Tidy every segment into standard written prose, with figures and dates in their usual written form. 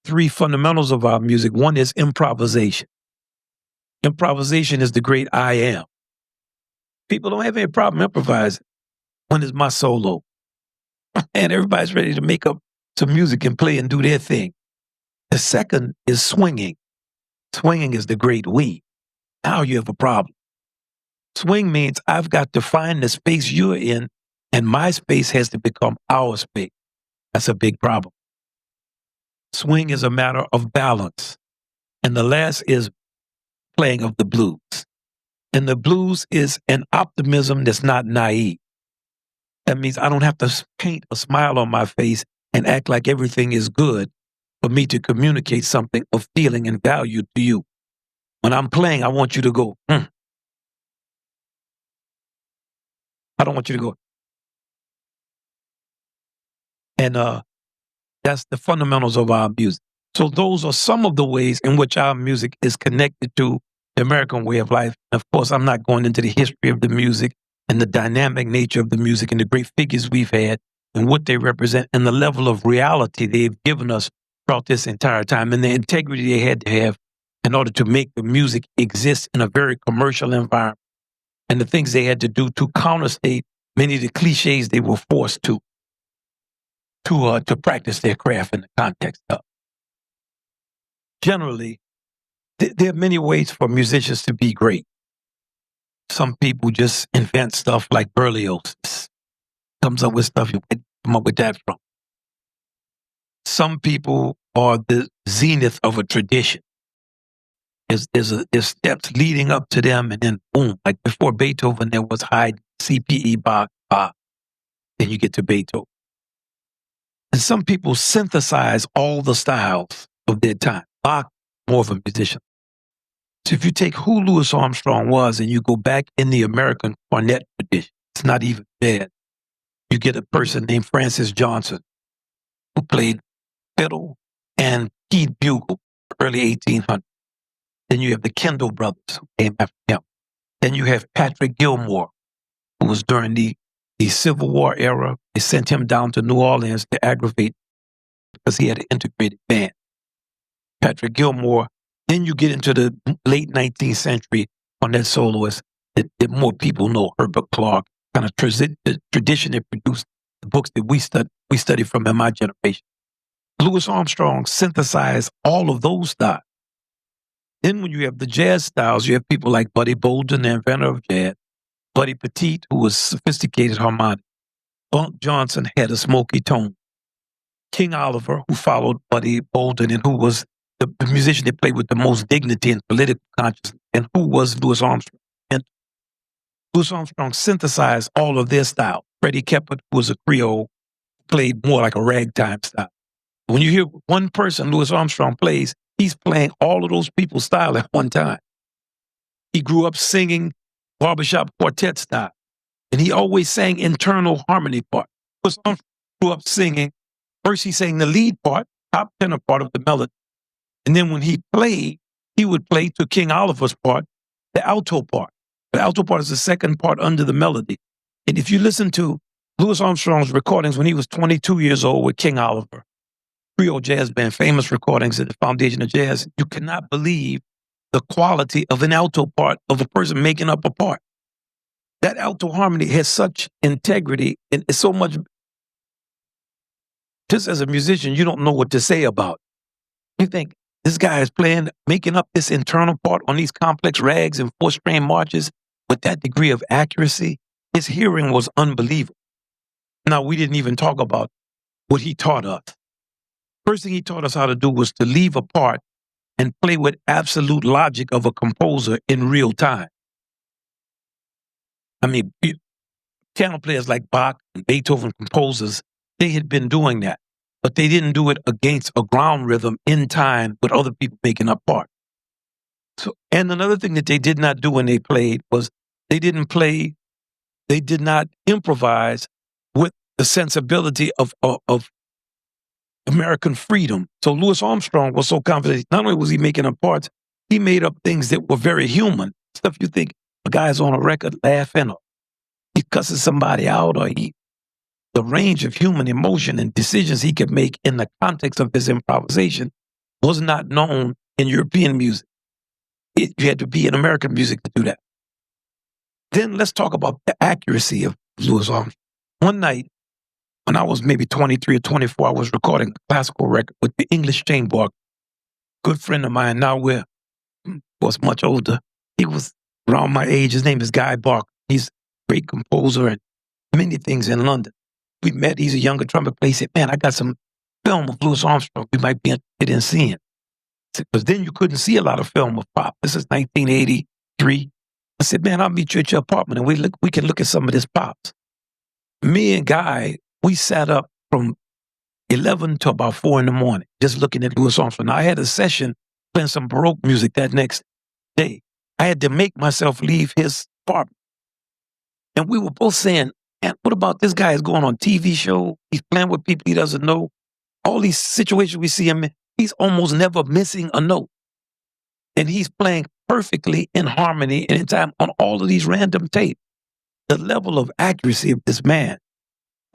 three fundamentals of our music. One is improvisation. Improvisation is the great I am. People don't have any problem improvising. One is my solo. And everybody's ready to make up some music and play and do their thing. The second is swinging. Swinging is the great we. Now you have a problem. Swing means I've got to find the space you're in, and my space has to become our space. That's a big problem. Swing is a matter of balance. And the last is playing of the blues. And the blues is an optimism that's not naive. That means I don't have to paint a smile on my face and act like everything is good for me to communicate something of feeling and value to you. When I'm playing, I want you to go, I don't want you to go. And that's the fundamentals of our music. So those are some of the ways in which our music is connected to the American way of life. And of course, I'm not going into the history of the music and the dynamic nature of the music and the great figures we've had and what they represent and the level of reality they've given us throughout this entire time and the integrity they had to have in order to make the music exist in a very commercial environment and the things they had to do to counterstate many of the cliches they were forced to practice their craft in the context of. Generally, there are many ways for musicians to be great. Some people just invent stuff like Berlioz comes up with stuff you come up with that from. Some people are the zenith of a tradition. There's steps leading up to them, and then boom, like before Beethoven, there was Haydn, CPE, Bach, then you get to Beethoven. And some people synthesize all the styles of their time. Bach, more of a musician. So if you take who Louis Armstrong was and you go back in the American cornet tradition, it's not even bad. You get a person named Francis Johnson who played fiddle and keyed bugle early 1800s. Then you have the Kendall brothers who came after him. Then you have Patrick Gilmore, who was during the Civil War era. They sent him down to New Orleans to aggravate because he had an integrated band. Patrick Gilmore. Then you get into the late 19th century on that soloist that more people know, Herbert Clark, kind of the tradition that produced the books that we study from in my generation. Louis Armstrong synthesized all of those styles. Then when you have the jazz styles, you have people like Buddy Bolden, the inventor of jazz, Buddy Petit, who was sophisticated harmonic. Bunk Johnson had a smoky tone. King Oliver, who followed Buddy Bolden and who was the musician that played with the most dignity and political consciousness, and who was Louis Armstrong. And Louis Armstrong synthesized all of their style. Freddie Keppert, who was a Creole, played more like a ragtime style. When you hear one person Louis Armstrong plays, he's playing all of those people's style at one time. He grew up singing barbershop quartet style, and he always sang internal harmony part. Louis Armstrong grew up singing, first he sang the lead part, top tenor part of the melody. And then when he played, he would play to King Oliver's part, the alto part. The alto part is the second part under the melody. And if you listen to Louis Armstrong's recordings when he was 22 years old with King Oliver, Creole Jazz Band, famous recordings at the foundation of jazz, you cannot believe the quality of an alto part of a person making up a part. That alto harmony has such integrity and it's so much. Just as a musician, you don't know what to say about it. You think, this guy is making up this internal part on these complex rags and four-string marches with that degree of accuracy. His hearing was unbelievable. Now, we didn't even talk about what he taught us. First thing he taught us how to do was to leave a part and play with absolute logic of a composer in real time. I mean, piano players like Bach and Beethoven, composers, they had been doing that. But they didn't do it against a ground rhythm in time with other people making up part. So, and another thing that they did not do when they played was they did not improvise with the sensibility of American freedom. So Louis Armstrong was so confident, not only was he making up parts, he made up things that were very human. Stuff you think a guy's on a record laughing or he cusses somebody out or the range of human emotion and decisions he could make in the context of his improvisation was not known in European music. You had to be in American music to do that. Then let's talk about the accuracy of Louis Armstrong. One night, when I was maybe 23 or 24, I was recording a classical record with the English Chamber. Good friend of mine, now was much older. He was around my age. His name is Guy Barker. He's a great composer and many things in London. We met. He's a younger trumpet player. He said, man, I got some film of Louis Armstrong you might be interested in seeing. Because then you couldn't see a lot of film of pop. This is 1983. I said, man, I'll meet you at your apartment and we can look at some of this pops. Me and Guy, we sat up from 11 to about 4 in the morning, just looking at Louis Armstrong. Now, I had a session playing some Baroque music that next day. I had to make myself leave his apartment. And we were both saying, man, what about this guy is going on TV show? He's playing with people he doesn't know. All these situations we see him in, he's almost never missing a note. And he's playing perfectly in harmony and in time on all of these random tapes. The level of accuracy of this man.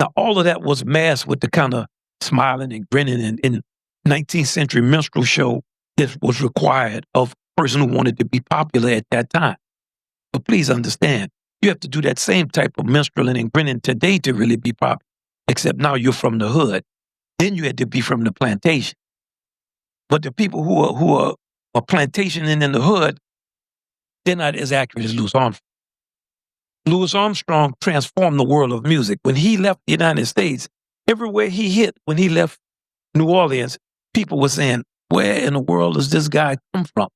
Now, all of that was masked with the kind of smiling and grinning in 19th century minstrel show that was required of a person who wanted to be popular at that time. But please understand, you have to do that same type of minstreling and grinning today to really be popular, except now you're from the hood. Then you had to be from the plantation. But the people who are plantation and in the hood, they're not as accurate as Louis Armstrong. Louis Armstrong transformed the world of music. When he left the United States, everywhere he hit, when he left New Orleans, people were saying, where in the world does this guy come from?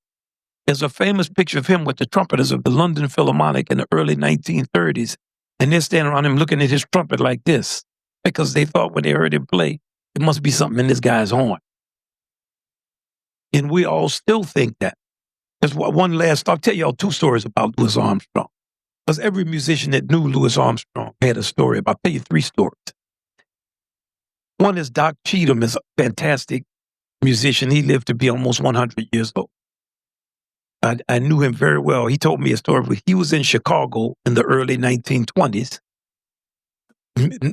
There's a famous picture of him with the trumpeters of the London Philharmonic in the early 1930s, and they're standing around him looking at his trumpet like this, because they thought when they heard him play, there must be something in this guy's horn. And we all still think that. There's one last, I'll tell y'all 2 stories about Louis Armstrong. Because every musician that knew Louis Armstrong had a story. I'll tell you 3 stories. One is Doc Cheatham is a fantastic musician. He lived to be almost 100 years old. I knew him very well. He told me a story. He was in Chicago in the early 1920s.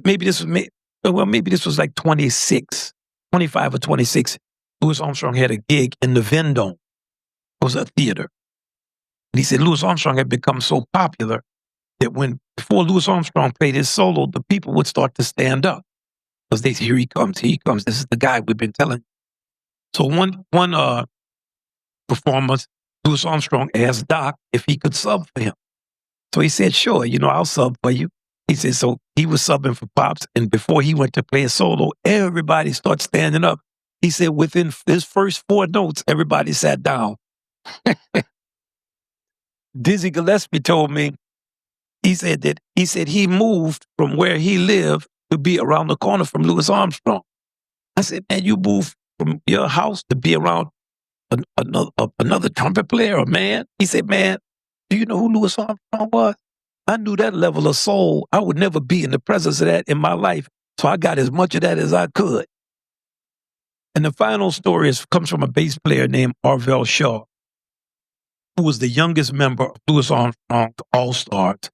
Maybe this was like 25 or 26. Louis Armstrong had a gig in the Vendome. It was a theater. And he said Louis Armstrong had become so popular that before Louis Armstrong played his solo, the people would start to stand up. Because they say, here he comes, this is the guy we've been telling. So one performance, Louis Armstrong asked Doc if he could sub for him. So he said, sure, I'll sub for you. He said, so he was subbing for Pops, and before he went to play a solo, everybody started standing up. He said within his first 4 notes, everybody sat down. Dizzy Gillespie told me, he said he moved from where he lived to be around the corner from Louis Armstrong. I said, man, you moved from your house to be around another trumpet player, or man? He said, man, do you know who Louis Armstrong was? I knew that level of soul. I would never be in the presence of that in my life. So I got as much of that as I could. And the final story comes from a bass player named Arvell Shaw, who was the youngest member of Louis Armstrong's All-Stars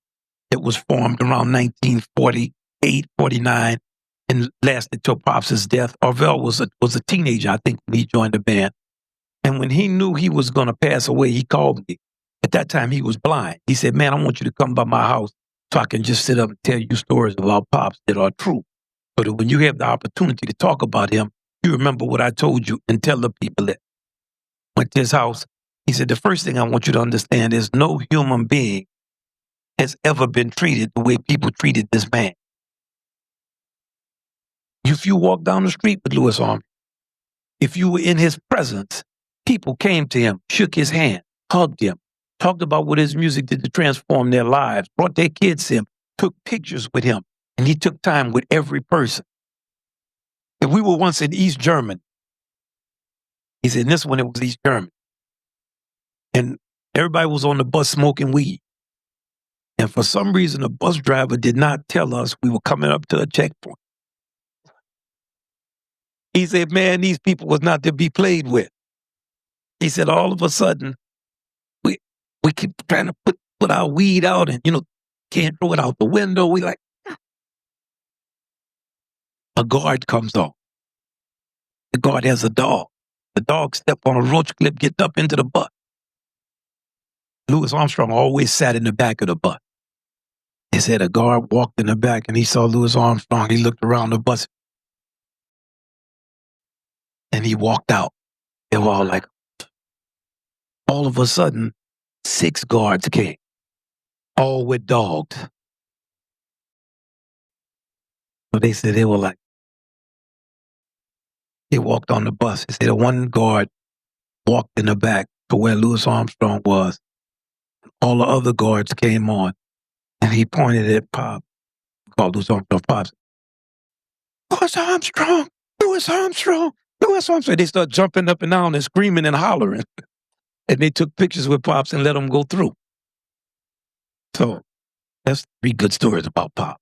that was formed around 1948, 49, and lasted till Pops' death. Arvell was a teenager, I think, when he joined the band. And when he knew he was going to pass away, he called me. At that time, he was blind. He said, man, I want you to come by my house so I can just sit up and tell you stories about Pops that are true. So that when you have the opportunity to talk about him, you remember what I told you and tell the people that. Went to his house. He said, the first thing I want you to understand is no human being has ever been treated the way people treated this man. If you walk down the street with Louis Armstrong, if you were in his presence, people came to him, shook his hand, hugged him, talked about what his music did to transform their lives, brought their kids to him, took pictures with him, and he took time with every person. If we were once in East Germany, he said, this one, it was East Germany. And everybody was on the bus smoking weed. And for some reason, the bus driver did not tell us we were coming up to a checkpoint. He said, man, these people was not to be played with. He said, all of a sudden, we keep trying to put our weed out and, can't throw it out the window. We like, a guard comes on. The guard has a dog. The dog stepped on a roach clip, get up into the bus. Louis Armstrong always sat in the back of the bus. They said a guard walked in the back and he saw Louis Armstrong. He looked around the bus and he walked out. They were all like, all of a sudden, 6 guards came, all with dogs. So they said they were like, they walked on the bus. They said one guard walked in the back to where Louis Armstrong was. All the other guards came on, and he pointed at Pop, called Louis Armstrong, Pops. Louis Armstrong, Louis Armstrong, Louis Armstrong. They start jumping up and down and screaming and hollering. And they took pictures with Pops and let him go through. So that's 3 good stories about Pop.